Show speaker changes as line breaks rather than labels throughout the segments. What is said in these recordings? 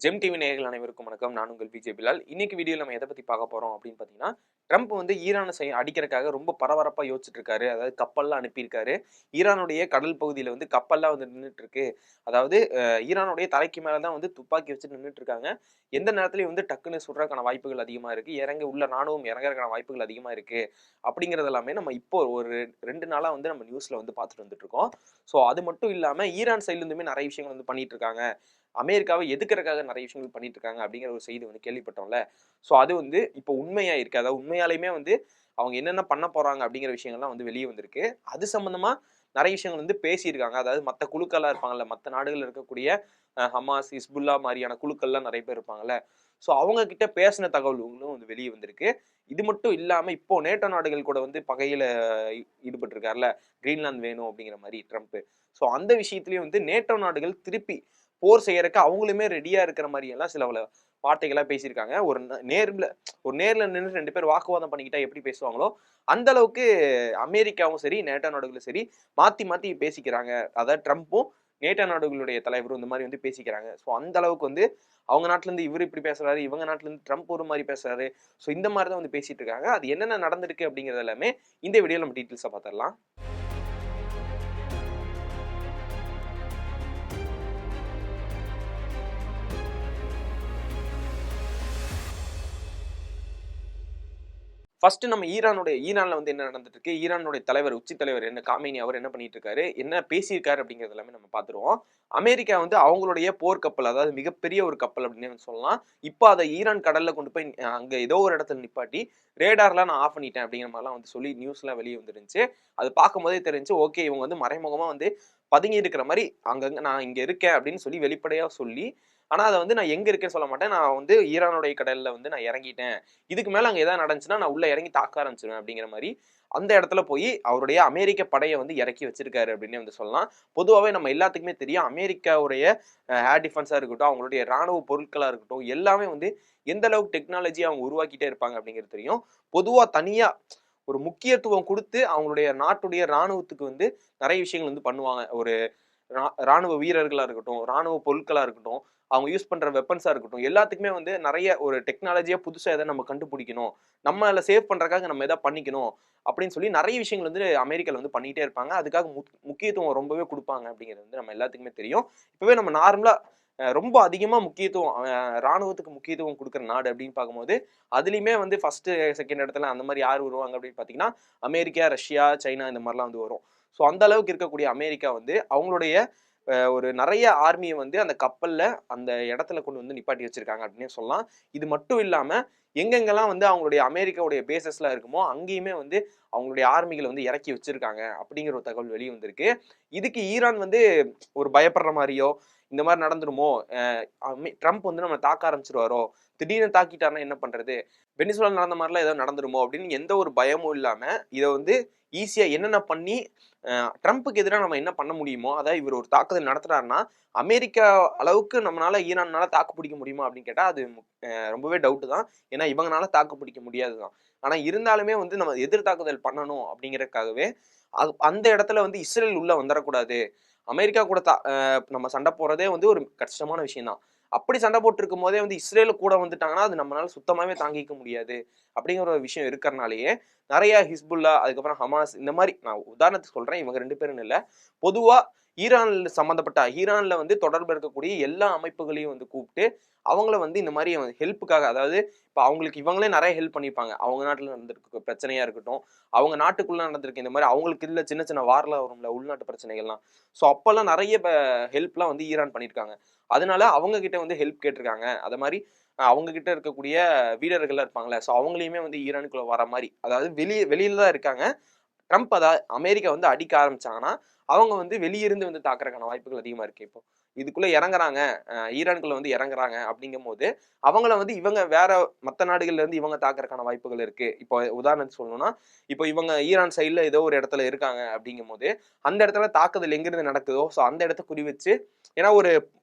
GeM TV நேயர்கள் அனைவருக்கும் வணக்கம். நான் உங்கள் விஜய் பிலால். இன்னைக்கு வீடியோல நம்ம எதை பத்தி பார்க்க போறோம் அப்படின்னு பார்த்தீங்கன்னா, ட்ரம்ப் வந்து ஈரானை அடிக்கிறதுக்காக ரொம்ப பரபரப்பா யோசிச்சுட்டு இருக்காரு. அதாவது கப்பல்லாம் அனுப்பியிருக்காரு. ஈரானுடைய கடல் பகுதியில வந்து கப்பல்லாம் வந்து நின்னுட்டு இருக்கு. அதாவது ஈரானுடைய தலைக்கு மேல தான் வந்து துப்பாக்கி வச்சு நின்னுட்டு இருக்காங்க. எந்த நேரத்திலயும் வந்து டக்குன்னு சுடுறதுக்கான வாய்ப்புகள் அதிகமா இருக்கு. உள்ள ராணுவம் இறங்குறதுக்கான வாய்ப்புகள் அதிகமா இருக்கு. அப்படிங்கிறது எல்லாமே நம்ம இப்போ ஒரு 2 நாளா வந்து நம்ம நியூஸ்ல வந்து பார்த்துட்டு வந்துட்டு இருக்கோம். ஸோ அது மட்டும் இல்லாம ஈரான் சைட்ல இருந்துமே நிறைய விஷயங்கள் வந்து பண்ணிட்டு இருக்காங்க. அமெரிக்காவை எதுக்குறதுக்காக நிறைய விஷயங்கள் பண்ணிட்டு இருக்காங்க அப்படிங்கிற ஒரு செய்தி வந்து கேள்விப்பட்டோம்ல. ஸோ அது வந்து இப்போ உண்மையா இருக்கு. அதாவது உண்மையாலுமே வந்து அவங்க என்னென்ன பண்ண போறாங்க அப்படிங்கிற விஷயங்கள்லாம் வந்து வெளியே வந்திருக்கு. அது சம்பந்தமா நிறைய விஷயங்கள் வந்து பேசியிருக்காங்க. அதாவது மத்த குழுக்கள்லாம் இருப்பாங்கல்ல, மத்த நாடுகள்ல இருக்கக்கூடிய ஹமாஸ், ஹிஸ்புல்லா மாரியான குழுக்கள்லாம் நிறைய பேர் இருப்பாங்கல்ல. ஸோ அவங்க கிட்ட பேசின தகவல்களும் வந்து வெளியே வந்திருக்கு. இது மட்டும் இல்லாம இப்போ நேட்டோ நாடுகள் கூட வந்து பகையில ஈடுபட்டு இருக்காருல்ல, கிரீன்லாந்து வேணும் அப்படிங்கிற மாரி ட்ரம்ப். ஸோ அந்த விஷயத்திலயும் வந்து நேட்டோ நாடுகள் திருப்பி போர் செய்யறதுக்கு அவங்களுமே ரெடியா இருக்கிற மாதிரி எல்லாம் சில வார்த்தைகளா பேசியிருக்காங்க. நேர்ல நின்று 2 பேர் வாக்குவாதம் பண்ணிக்கிட்டா எப்படி பேசுவாங்களோ அந்த அளவுக்கு அமெரிக்காவும் சரி, நேட்டோ நாடுகளும் சரி மாத்தி மாத்தி பேசிக்கிறாங்க. அதாவது ட்ரம்ப்பும் நேட்டோ நாடுகளுடைய தலைவரும் இந்த மாதிரி வந்து பேசிக்கிறாங்க. ஸோ அந்த அளவுக்கு வந்து அவங்க நாட்டுல இருந்து இவர் இப்படி பேசுறாரு, இவங்க நாட்டுல இருந்து ட்ரம்ப் ஒரு மாதிரி பேசுறாரு. ஸோ இந்த மாதிரி தான் வந்து பேசிட்டு இருக்காங்க. அது என்னென்ன நடந்திருக்கு அப்படிங்கிறது எல்லாமே இந்த வீடியோல நம்ம டீட்டெயில்ஸா பார்த்துடலாம். ஃபர்ஸ்ட் நம்ம ஈரான்ல வந்து என்ன நடந்துட்டு இருக்கு, ஈரானுடைய தலைவர், உச்சி தலைவர் என்ன காமேனி அவர் என்ன பண்ணிட்டு இருக்காரு, என்ன பேசியிருக்காரு அப்படிங்கிறது எல்லாமே நம்ம பார்த்துருவோம். அமெரிக்கா வந்து அவங்களுடைய போர்க்கப்பல், அதாவது மிகப்பெரிய ஒரு கப்பல் அப்படின்னு சொல்லலாம். இப்போ அதை ஈரான் கடல்ல கொண்டு போய் அங்க ஏதோ ஒரு இடத்துல நிப்பாட்டி ரேடார்லாம் நான் ஆஃப் பண்ணிட்டேன் அப்படிங்கிற மாதிரிலாம் வந்து சொல்லி நியூஸ்லாம் வெளியே வந்துருந்துச்சு. அது பார்க்கும்போதே தெரிஞ்சு ஓகே, இவங்க வந்து மறைமுகமா வந்து பதுங்கி இருக்கிற மாதிரி அங்கங்க நான் இங்க இருக்கேன் அப்படின்னு சொல்லி வெளிப்படையா சொல்லி, ஆனா அதை வந்து நான் எங்க இருக்கேன்னு சொல்ல மாட்டேன், நான் வந்து ஈரானுடைய கடல்ல வந்து நான் இறங்கிட்டேன், இதுக்கு மேல அங்க ஏதாவது நடந்துச்சுன்னா நான் உள்ள இறங்கி தாக்க ஆரம்பிச்சிருவேன் அப்படிங்கிற மாதிரி அந்த இடத்துல போய் அவருடைய அமெரிக்க படையை வந்து இறக்கி வச்சிருக்காரு அப்படின்னு வந்து சொல்லலாம். பொதுவாகவே நம்ம எல்லாத்துக்குமே தெரியும், அமெரிக்காவுடைய ஏர் டிஃபென்ஸா இருக்கட்டும், அவங்களுடைய ராணுவ பொருட்களா இருக்கட்டும், எல்லாமே வந்து எந்த அளவுக்கு டெக்னாலஜி அவங்க உருவாக்கிட்டே இருப்பாங்க அப்படிங்கிறது தெரியும். பொதுவா தனியா ஒரு முக்கியத்துவம் கொடுத்து அவங்களுடைய நாட்டுடைய ராணுவத்துக்கு வந்து நிறைய விஷயங்கள் வந்து பண்ணுவாங்க. ஒரு ராணுவ வீரர்களா இருக்கட்டும், ராணுவ பொருட்களா இருக்கட்டும், அவங்க யூஸ் பண்ற வெப்பன்ஸா இருக்கட்டும், எல்லாத்துக்குமே வந்து நிறைய ஒரு டெக்னாலஜியா புதுசா எதை நம்ம கண்டுபிடிக்கணும், நம்மள சேவ் பண்றதுக்காக நம்ம எதாவது பண்ணிக்கணும் அப்படின்னு சொல்லி நிறைய விஷயங்கள் வந்து அமெரிக்கால வந்து பண்ணிட்டே இருப்பாங்க. அதுக்காக முக்கியத்துவம் ரொம்பவே கொடுப்பாங்க அப்படிங்கிறது வந்து நம்ம எல்லாத்துக்குமே தெரியும். இப்பவே நம்ம நார்மலா ரொம்ப அதிகமா முக்கியத்துவம் ராணுவத்துக்கு முக்கியத்துவம் கொடுக்குற நாடு அப்படின்னு பார்க்கும்போது, அதுலயுமே வந்து ஃபர்ஸ்ட், செகண்ட் இடத்துல அந்த மாதிரி யார் வருவாங்க அப்படின்னு பார்த்தீங்கன்னா, அமெரிக்கா, ரஷ்யா, சைனா இந்த மாதிரிலாம் வந்து வரும். ஸோ அந்த அளவுக்கு இருக்கக்கூடிய அமெரிக்கா வந்து அவங்களுடைய ஒரு நிறைய ஆர்மியை வந்து அந்த கப்பல்ல அந்த இடத்துல கொண்டு வந்து நிப்பாட்டி வச்சிருக்காங்க அப்படின்னே சொல்லலாம். இது மட்டும் இல்லாம எங்கெங்கெல்லாம் வந்து அவங்களுடைய அமெரிக்காவுடைய பேசஸ்லாம் இருக்குமோ அங்கேயுமே வந்து அவங்களுடைய ஆர்மிகளை வந்து இறக்கி வச்சிருக்காங்க அப்படிங்கிற ஒரு தகவல் வெளியே வந்திருக்கு. இதுக்கு ஈரான் வந்து ஒரு பயப்படுற மாதிரியோ இந்த மாதிரி நடந்துருமோ, ட்ரம்ப் வந்து நம்ம தாக்க ஆரம்பிச்சிருவாரோ, திடீர்னு தாக்கிட்டாருன்னா என்ன பண்றது, வெனிசுலா நடந்த மாதிரிலாம் ஏதோ நடந்துருமோ அப்படின்னு எந்த ஒரு பயமும் இல்லாம இதை வந்து ஈஸியா என்னென்ன பண்ணி ட்ரம்ப்புக்கு எதிராக நம்ம என்ன பண்ண முடியுமோ, அதாவது இவர் ஒரு தாக்குதல் நடத்துறாருன்னா அமெரிக்கா அளவுக்கு நம்மளால ஈரானால தாக்கு பிடிக்க முடியுமா அப்படின்னு கேட்டா அது ரொம்பவே டவுட் தான். ஏன்னா இவங்கனால தாக்கு பிடிக்க முடியாதுதான். ஆனா இருந்தாலுமே வந்து நம்ம எதிர் தாக்குதல் பண்ணணும் அப்படிங்கறதுக்காகவே அந்த இடத்துல வந்து இஸ்ரேல் உள்ள வந்துடக்கூடாது, அமெரிக்கா கூட நம்ம சண்டை போறதே வந்து ஒரு கஷ்டமான விஷயம் தான். அப்படி சண்டை போட்டு இருக்கும் போதே வந்து இஸ்ரேல் கூட வந்துட்டாங்கன்னா அது நம்மளால சுத்தமாவே தாங்கிக்க முடியாது அப்படிங்கிற ஒரு விஷயம் இருக்கிறனாலேயே நிறைய ஹிஸ்புல்லா, அதுக்கப்புறம் ஹமாஸ், இந்த மாதிரி நான் உதாரணத்துக்கு சொல்றேன், இவங்க 2 பேரும் இல்ல, பொதுவா ஈரான்ல வந்து தொடர்பு இருக்கக்கூடிய எல்லா அமைப்புகளையும் வந்து கூப்பிட்டு அவங்கள வந்து இந்த மாதிரி ஹெல்ப்புக்காக, அதாவது இப்போ அவங்களுக்கு இவங்களே நிறைய ஹெல்ப் பண்ணியிருப்பாங்க. அவங்க நாட்டுல நடந்திருக்க பிரச்சனையா இருக்கட்டும், அவங்க நாட்டுக்குள்ள நடந்திருக்கு இந்த மாதிரி அவங்களுக்கு இல்ல சின்ன சின்ன வார்லாம் வரும்ல, உள்நாட்டு பிரச்சனைகள்லாம். ஸோ அப்பெல்லாம் நிறைய ஹெல்ப்லாம் வந்து ஈரான் பண்ணியிருக்காங்க. அதனால அவங்க கிட்ட வந்து ஹெல்ப் கேட்டிருக்காங்க. அது மாதிரி அவங்க கிட்ட இருக்கக்கூடிய வீரர்கள்லாம் இருப்பாங்களே, ஸோ அவங்களையுமே வந்து ஈரானுக்குள்ள வர மாதிரி, அதாவது வெளியில தான் இருக்காங்க. ட்ரம்ப் அதாவது அமெரிக்கா வந்து அடிக்க ஆரம்பிச்சாங்கன்னா அவங்க வந்து வெளியிருந்து வந்து தாக்குறதுக்கான வாய்ப்புகள் அதிகமா இருக்கு. இப்போ இதுக்குள்ள இறங்குறாங்க, ஈரானுக்குள்ள வந்து இறங்குறாங்க அப்படிங்கும் போது அவங்கள வந்து இவங்க வேற மத்த நாடுகள்ல இருந்து இவங்க தாக்குறதுக்கான வாய்ப்புகள் இருக்கு. இப்போ உதாரணத்துக்கு சொல்லணும்னா, இப்போ இவங்க ஈரான் சைட்ல ஏதோ ஒரு இடத்துல இருக்காங்க அப்படிங்கும் போது அந்த இடத்துல தாக்குதல் எங்கிருந்து நடக்குதோ ஸோ அந்த இடத்த குறி வச்சு, ஏன்னா ஒரு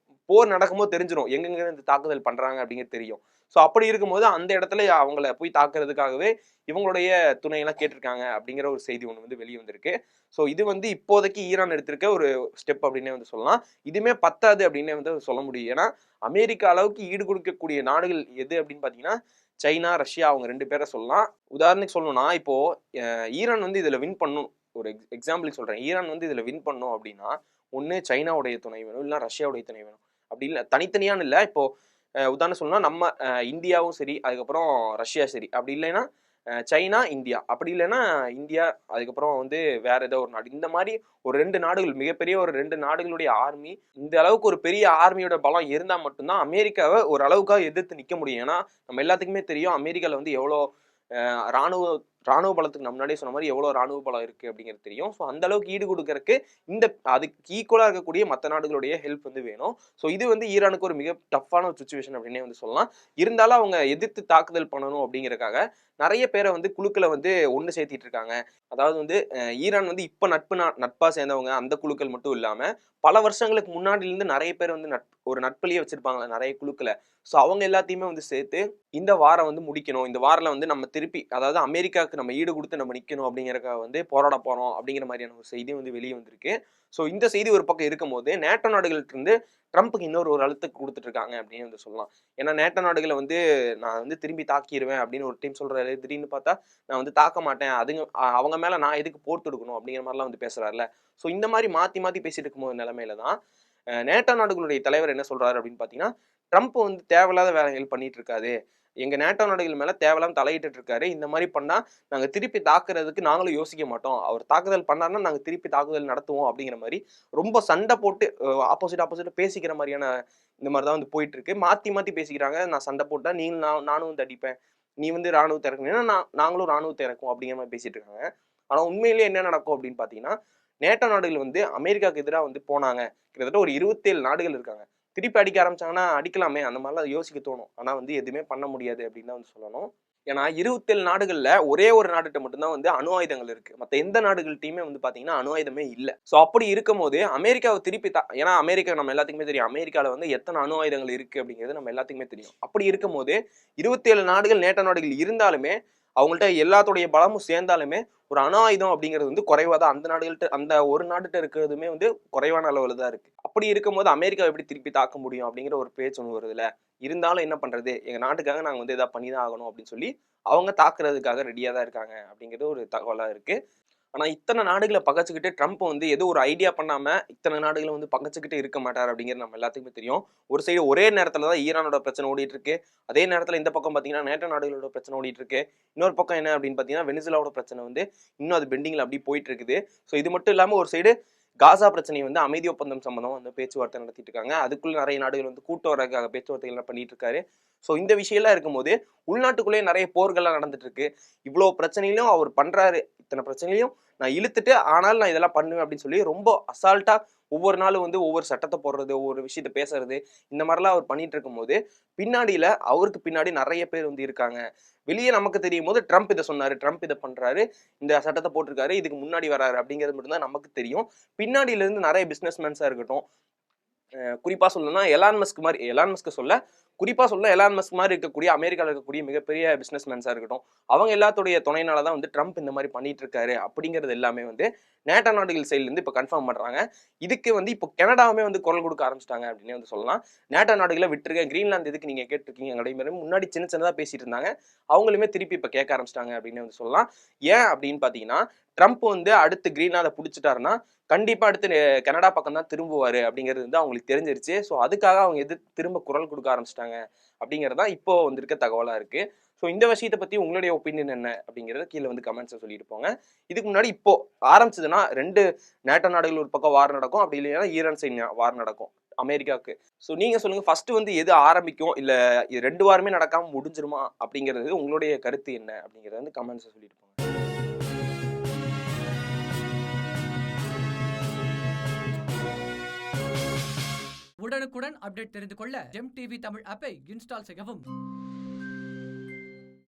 போர் நடக்கும்போது தெரிஞ்சிடும் எங்கெங்க இந்த தாக்குதல் பண்றாங்க அப்படிங்கிறது தெரியும். ஸோ அப்படி இருக்கும்போது அந்த இடத்துல அவங்கள போய் தாக்குறதுக்காகவே இவங்களுடைய துணையெல்லாம் கேட்டிருக்காங்க அப்படிங்கிற ஒரு செய்தி ஒன்று வந்து வெளியே வந்திருக்கு. ஸோ இது வந்து இப்போதைக்கு ஈரான் எடுத்திருக்க ஒரு ஸ்டெப் அப்படின்னே வந்து சொல்லலாம். இதுவுமே பத்தாது அப்படின்னே வந்து சொல்ல முடியும். ஏன்னா அமெரிக்கா அளவுக்கு ஈடு கொடுக்கக்கூடிய நாடுகள் எது அப்படின்னு பார்த்தீங்கன்னா சைனா, ரஷ்யா அவங்க 2 பேரை சொல்லலாம். உதாரணத்துக்கு சொல்லணும்னா இப்போ ஈரான் வந்து இதுல வின் பண்ணும். ஒரு எக்ஸாம்பிளுக்கு சொல்றேன். ஈரான் வந்து இதுல வின் பண்ணும் அப்படின்னா ஒண்ணு சைனாவுடைய துணை வேணும், இல்ல ரஷ்யாவுடைய துணை வேணும். அப்படி இல்ல தனித்தனியான்னு இல்ல. இப்போ உதாரணம் சொல்லணும்னா நம்ம இந்தியாவும் சரி, அதுக்கப்புறம் ரஷ்யா சரி. அப்படி இல்லைன்னா சைனா, இந்தியா. அப்படி இல்லைன்னா இந்தியா, அதுக்கப்புறம் வந்து வேற ஏதோ ஒரு நாடு. இந்த மாதிரி ஒரு 2 நாடுகள், மிகப்பெரிய ஒரு 2 நாடுகளுடைய ஆர்மி, இந்த அளவுக்கு ஒரு பெரிய ஆர்மியோட பலம் இருந்தா மட்டும்தான் அமெரிக்காவை ஒரு அளவுக்காக எதிர்த்து நிக்க முடியும். ஏன்னா நம்ம எல்லாத்துக்குமே தெரியும் அமெரிக்கால வந்து எவ்வளோ ராணுவ ராணுவ பலத்துக்கு நம்ம முன்னாடியே சொன்ன மாதிரி எவ்வளவு ராணுவ பலம் இருக்கு அப்படிங்கிறது தெரியும். ஸோ அந்த அளவுக்கு ஈடு கொடுக்கறதுக்கு இந்த அதுக்கு ஈக்குவலா இருக்கக்கூடிய மற்ற நாடுகளுடைய ஹெல்ப் வந்து வேணும். ஸோ இது வந்து ஈரானுக்கு ஒரு மிக டஃப்பான ஒரு சுச்சுவேஷன் அப்படின்னே வந்து சொல்லலாம். இருந்தாலும் அவங்க எதிர்த்து தாக்குதல் பண்ணணும் அப்படிங்கறக்காக நிறைய பேரை வந்து குழுக்களை வந்து ஒன்று சேர்த்திட்டு இருக்காங்க. அதாவது வந்து ஈரான் வந்து இப்ப நட்பா சேர்ந்தவங்க அந்த குழுக்கள் மட்டும் இல்லாம பல வருஷங்களுக்கு முன்னாடில இருந்து நிறைய பேர் வந்து ஒரு நட்புலயே வச்சிருப்பாங்க நிறைய குழுக்களை. ஸோ அவங்க எல்லாத்தையுமே வந்து சேர்த்து இந்த வாரம் வந்து முடிக்கணும், இந்த வாரில் வந்து நம்ம திருப்பி அதாவது அமெரிக்காவுக்கு நம்ம ஈடு கொடுத்து நம்ம நிற்கணும் அப்படிங்கிறக்காக வந்து போராட போறோம் அப்படிங்கிற மாதிரியான ஒரு செய்தி வந்து வெளியே வந்திருக்கு. ஸோ இந்த செய்தி ஒரு பக்கம் இருக்கும்போது நேட்டோ நாடுகள்ட்ட இருந்து ட்ரம்ப்புக்கு இன்னொரு ஒரு அழுத்தம் கொடுத்துட்டு இருக்காங்க அப்படின்னு வந்து சொல்லலாம். ஏன்னா நேட்டோ நாடுகளை வந்து நான் வந்து திரும்பி தாக்கிடுவேன் அப்படின்னு ஒரு டீம் சொல்றாரு. திடீர்னு பார்த்தா நான் வந்து தாக்க மாட்டேன், அதுங்க அவங்க மேல நான் எதுக்கு போர் தொடுக்கணும் அப்படிங்கிற மாதிரிலாம் வந்து பேசுறாருல. ஸோ இந்த மாதிரி மாத்தி மாத்தி பேசிட்டு இருக்கும்போது நிலைமையில தான் நேட்டோ நாடுகளுடைய தலைவர் என்ன சொல்றாரு அப்படின்னு பாத்தீங்கன்னா, ட்ரம்ப் வந்து தேவையில்லாத வேலைகள் பண்ணிட்டு இருக்காரு, எங்க நேட்டோ நாடுகள் மேல தேவையில்லாம தலையிட்டு இருக்காரு, இந்த மாதிரி பண்ணா நாங்க திருப்பி தாக்குறதுக்கு நாங்களும் யோசிக்க மாட்டோம், அவர் தாக்குதல் பண்ணாருன்னா நாங்க திருப்பி தாக்குதல் நடத்துவோம் அப்படிங்கிற மாதிரி ரொம்ப சண்டை போட்டு ஆப்போசிட் பேசிக்கிற மாதிரியான இந்த மாதிரி தான் வந்து போயிட்டு இருக்கு. மாத்தி மாத்தி பேசிக்கிறாங்க. நான் சண்டை போட்டா நானும் வந்து அடிப்பேன், நீ வந்து ராணுவத்தை இறக்குனீங்கன்னா நாங்களும் ராணுவத்தை இறக்குவோம் அப்படிங்கிற மாதிரி பேசிட்டு இருக்காங்க. ஆனா உண்மையிலேயே என்ன நடக்கும் அப்படின்னு பாத்தீங்கன்னா, நேட்டோ நாடுகள் வந்து அமெரிக்காவுக்கு எதிராக வந்து போனாங்க. கிட்டத்தட்ட ஒரு 27 நாடுகள் இருக்காங்க. திருப்பி அடிக்க ஆரம்பிச்சாங்கன்னா அடிக்கலாமே, அந்த மாதிரிலாம் யோசிக்க தோணும். ஆனா வந்து எதுவுமே பண்ண முடியாது அப்படின்னு தான் வந்து சொல்லணும். ஏன்னா 27 நாடுகள்ல ஒரே ஒரு நாடுகிட்ட மட்டும்தான் வந்து அணு ஆயுதங்கள் இருக்கு. மத்த எந்த நாடுகள்கிட்டயுமே வந்து பாத்தீங்கன்னா அணு ஆயுதமே இல்ல. சோ அப்படி இருக்கும் போது அமெரிக்காவை திருப்பி ஏன்னா அமெரிக்கா நம்ம எல்லாத்துக்குமே தெரியும், அமெரிக்கால வந்து எத்தனை அணு ஆயுதங்கள் இருக்கு அப்படிங்கிறது நம்ம எல்லாத்துக்குமே தெரியும். அப்படி இருக்கும் போது 27 நாடுகள் நேட்டோ நாடுகள் இருந்தாலுமே அவங்கள்ட்ட எல்லாத்துடைய பலமும் சேர்ந்தாலுமே ஒரு அணு ஆயுதம் அப்படிங்கிறது வந்து குறைவா தான் அந்த நாடுகள்ட்ட, அந்த ஒரு நாடுகிட்ட இருக்கிறதுமே வந்து குறைவான அளவுல தான் இருக்கு. அப்படி இருக்கும்போது அமெரிக்கா எப்படி திருப்பி தாக்க முடியும் அப்படிங்கிற ஒரு பேச்சு ஒன்று வருதுல. இருந்தாலும் என்ன பண்றது, எங்க நாட்டுக்காக நாங்க வந்து ஏதாவது பண்ணிதான் ஆகணும் அப்படின்னு சொல்லி அவங்க தாக்குறதுக்காக ரெடியா தான் இருக்காங்க அப்படிங்கிறது ஒரு தகவலா இருக்கு. ஆனா இத்தனை நாடுகளை பகச்சுக்கிட்டு ட்ரம்ப் வந்து ஏதோ ஒரு ஐடியா பண்ணாம இத்தனை நாடுகளை வந்து பகச்சுக்கிட்டு இருக்க மாட்டார் அப்படிங்கிறது நம்ம எல்லாத்துக்குமே தெரியும். ஒரு சைடு ஒரே நேரத்துல தான் ஈரானோட பிரச்சனை ஓடிட்டு இருக்கு, அதே நேரத்துல இந்த பக்கம் பாத்தீங்கன்னா நேட்டோ நாடுகளோட பிரச்சனை ஓடிட்டு இருக்கு. இன்னொரு பக்கம் என்ன அப்படின்னு பாத்தீங்கன்னா வெனிசுலாவோட பிரச்சனை வந்து இன்னும் அது பெண்டிங்ல அப்படி போயிட்டு இருக்குது. ஸோ இது மட்டும் இல்லாம ஒரு சைடு காசா பிரச்சனையை வந்து அமைதி ஒப்பந்தம் சம்பந்தமா வந்து பேச்சுவார்த்தை நடத்திட்டு இருக்காங்க. அதுக்குள்ள நிறைய நாடுகள் வந்து கூட்டு வரக்காக பேச்சுவார்த்தைகள் பண்ணிட்டு இருக்காரு. ஸோ இந்த விஷயம்லாம் இருக்கும்போது உள்நாட்டுக்குள்ளேயே நிறைய போர்கள்லாம் நடந்துட்டு இருக்கு. இவ்வளவு பிரச்சனையிலும் அவர் பண்றாரு, இத்தனை பிரச்சனையிலையும் நான் இழுத்துட்டு ஆனாலும் நான் இதெல்லாம் பண்ணுவேன் அப்படின்னு சொல்லி ரொம்ப அசால்ட்டா ஒவ்வொரு நாளும் வந்து ஒவ்வொரு சட்டத்தை போடுறது, ஒவ்வொரு விஷயத்த பேசுறது, இந்த மாதிரிலாம் அவர் பண்ணிட்டு இருக்கும் போது பின்னாடியில அவருக்கு பின்னாடி நிறைய பேர் வந்து இருக்காங்க. வெளியே நமக்கு தெரியும் போது ட்ரம்ப் இதை சொன்னாரு, ட்ரம்ப் இதை பண்றாரு, இந்த சட்டத்தை போட்டிருக்காரு, இதுக்கு முன்னாடி வராரு அப்படிங்கிறது மட்டும்தான் நமக்கு தெரியும். பின்னாடியில இருந்து நிறைய பிசினஸ்மேன்ஸா இருக்கட்டும், குறிப்பா சொல்லணும்னா எலான் மஸ்க் சொல்ல குறிப்பா சொல்ல எலான் மஸ்க் மாதிரி இருக்கக்கூடிய அமெரிக்காவில் இருக்கக்கூடிய மிகப்பெரிய பிசினஸ்மேன்ஸா இருக்கட்டும், அவங்க எல்லாத்துடைய துணையினாலதான் வந்து ட்ரம்ப் இந்த மாதிரி பண்ணிட்டு இருக்காரு அப்படிங்கிறது எல்லாமே வந்து நேட்டோ நாடுகள் சைட்ல இருந்து இப்ப கன்ஃபார்ம் பண்றாங்க. இதுக்கு வந்து இப்போ கனடாவுமே வந்து குரல் கொடுக்க ஆரம்பிச்சிட்டாங்க அப்படின்னு வந்து சொல்லலாம். நேட்டோ நாடுகளை விட்டுருக்க, கிரீன்லாந்து எதுக்கு நீங்க கேட்டிருக்கீங்க நடைமுறை முன்னாடி சின்ன சின்னதா பேசிட்டு இருந்தாங்க, அவங்களுமே திருப்பி இப்ப கேட்க ஆரம்பிச்சிட்டாங்க அப்படின்னு வந்து சொல்லலாம். ஏன் அப்படின்னு பாத்தீங்கன்னா ட்ரம்ப் வந்து அடுத்து கிரீன்லாந்தை பிடிச்சிட்டாருன்னா கண்டிப்பா அடுத்து கனடா பக்கம் தான் திரும்புவாரு அப்படிங்கிறது வந்து அவங்களுக்கு தெரிஞ்சிருச்சு. ஸோ அதுக்காக அவங்க திரும்ப குரல் கொடுக்க ஆரம்பிச்சிட்டாங்க அப்படிங்கிறதா இப்போ வந்திருக்க தகவலா இருக்கு. ஸோ இந்த விஷயத்தை பத்தி உங்களுடைய ஒப்பீனியன் என்ன அப்படிங்கிறத கீழே வந்து கமெண்ட்ஸ் சொல்லிட்டு போங்க. இதுக்கு முன்னாடி இப்போ ஆரம்பிச்சதுன்னா 2 நேட்டோ நாடுகள் ஒரு பக்கம் வார் நடக்கும், அப்படி இல்லைன்னா ஈரான் சைடு வார் நடக்கும் அமெரிக்காவுக்கு. ஸோ நீங்க சொல்லுங்க, ஃபர்ஸ்ட் வந்து எது ஆரம்பிக்கும், இல்ல இது 2 வாரமே நடக்காம முடிஞ்சிருமா அப்படிங்கிறது உங்களுடைய கருத்து என்ன அப்படிங்கிறத வந்து கமெண்ட்ஸ் சொல்லிட்டு போங்க.
உடனுக்குடன் அப்டேட் தெரிந்து கொள்ள ஜெம் டிவி தமிழ் ஆப்பை இன்ஸ்டால் செய்யவும்.